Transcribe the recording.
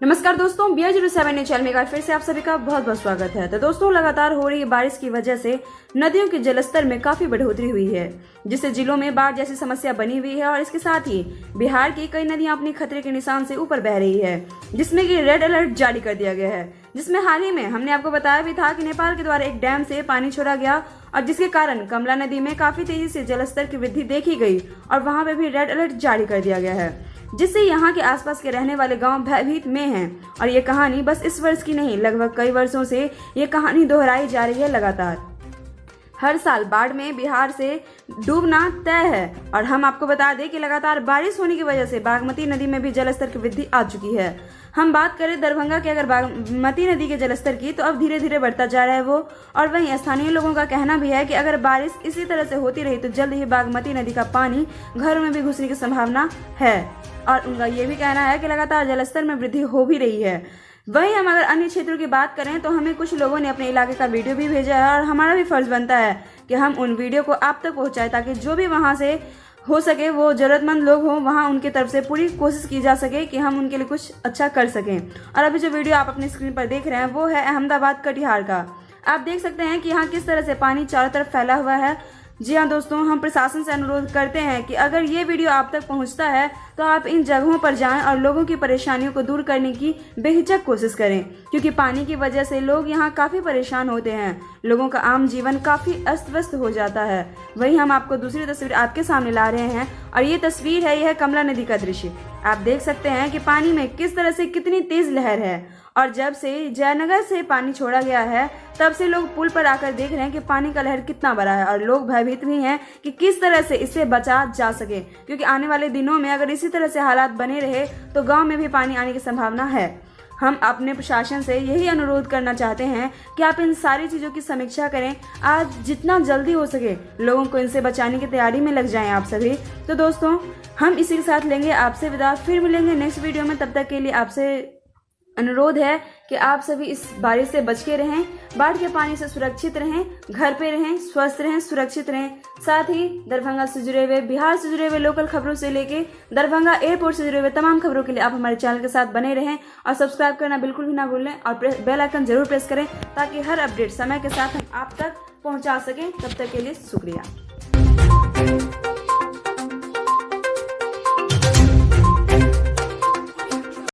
नमस्कार दोस्तों, BR07 news channel में फिर से आप सभी का बहुत बहुत स्वागत है। तो दोस्तों, लगातार हो रही बारिश की वजह से नदियों के जलस्तर में काफी बढ़ोतरी हुई है, जिससे जिलों में बाढ़ जैसी समस्या बनी हुई है। और इसके साथ ही बिहार की कई नदियां अपनी खतरे के निशान से ऊपर बह रही है, जिसमें कि रेड अलर्ट जारी कर दिया गया है। जिसमें हाल ही में हमने आपको बताया भी था कि नेपाल के द्वारा एक डैम से पानी छोड़ा गया और जिसके कारण कमला नदी में काफी तेजी से जलस्तर की वृद्धि देखी गई और वहां पे भी रेड अलर्ट जारी कर दिया गया है, जिससे यहाँ के आसपास के रहने वाले गांव भयभीत में हैं। और ये कहानी बस इस वर्ष की नहीं, लगभग कई वर्षों से ये कहानी दोहराई जा रही है। लगातार हर साल बाढ़ में बिहार से डूबना तय है। और हम आपको बता दें कि लगातार बारिश होने की वजह से बागमती नदी में भी जलस्तर की वृद्धि आ चुकी है। हम बात करें दरभंगा के अगर बागमती नदी के जलस्तर की, तो अब धीरे धीरे बढ़ता जा रहा है वो। और वहीं स्थानीय लोगों का कहना भी है कि अगर बारिश इसी तरह से होती रही तो जल्द ही बागमती नदी का पानी घरों में भी घुसने की संभावना है। और उनका ये भी कहना है कि लगातार जलस्तर में वृद्धि हो भी रही है। वहीं हम अगर अन्य क्षेत्रों की बात करें तो हमें कुछ लोगों ने अपने इलाके का वीडियो भी भेजा है और हमारा भी फर्ज बनता है कि हम उन वीडियो को आप तक पहुंचाएं, ताकि जो भी वहां से हो सके, वो जरूरतमंद लोग हों, वहां उनकी तरफ से पूरी कोशिश की जा सके कि हम उनके लिए कुछ अच्छा कर सकें। और अभी जो वीडियो आप अपनी स्क्रीन पर देख रहे हैं वो है अहमदाबाद कटिहार का। आप देख सकते हैं कि यहाँ किस तरह से पानी चारों तरफ फैला हुआ है। जी हाँ दोस्तों, हम प्रशासन से अनुरोध करते हैं कि अगर ये वीडियो आप तक पहुंचता है तो आप इन जगहों पर जाएं और लोगों की परेशानियों को दूर करने की बेहिचक कोशिश करें, क्योंकि पानी की वजह से लोग यहाँ काफी परेशान होते हैं। लोगों का आम जीवन काफी अस्त व्यस्त हो जाता है। वहीं हम आपको दूसरी तस्वीर आपके सामने ला रहे हैं और ये तस्वीर है, यह कमला नदी का दृश्य। आप देख सकते हैं कि पानी में किस तरह से कितनी तेज लहर है। और जब से जयनगर से पानी छोड़ा गया है तब से लोग पुल पर आकर देख रहे हैं कि पानी का लहर कितना बड़ा है। और लोग भयभीत भी हैं कि किस तरह से इससे बचा जा सके, क्योंकि आने वाले दिनों में अगर इसी तरह से हालात बने रहे तो गांव में भी पानी आने की संभावना है। हम अपने प्रशासन से यही अनुरोध करना चाहते हैं कि आप इन सारी चीज़ों की समीक्षा करें। आज जितना जल्दी हो सके लोगों को इनसे बचाने की तैयारी में लग जाएं आप सभी। तो दोस्तों, हम इसी के साथ लेंगे आपसे विदा, फिर मिलेंगे नेक्स्ट वीडियो में। तब तक के लिए आपसे अनुरोध है कि आप सभी इस बारिश से बच के रहें, बाढ़ के पानी से सुरक्षित रहें, घर पे रहें, स्वस्थ रहें, सुरक्षित रहें। साथ ही दरभंगा से जुड़े हुए, बिहार से जुड़े हुए लोकल खबरों से लेके दरभंगा एयरपोर्ट से जुड़े हुए तमाम खबरों के लिए आप हमारे चैनल के साथ बने रहें और सब्सक्राइब करना बिल्कुल भी ना भूलें और बेल आइकन जरूर प्रेस करें, ताकि हर अपडेट समय के साथ हम आप तक पहुँचा सकें। तब तक के लिए शुक्रिया।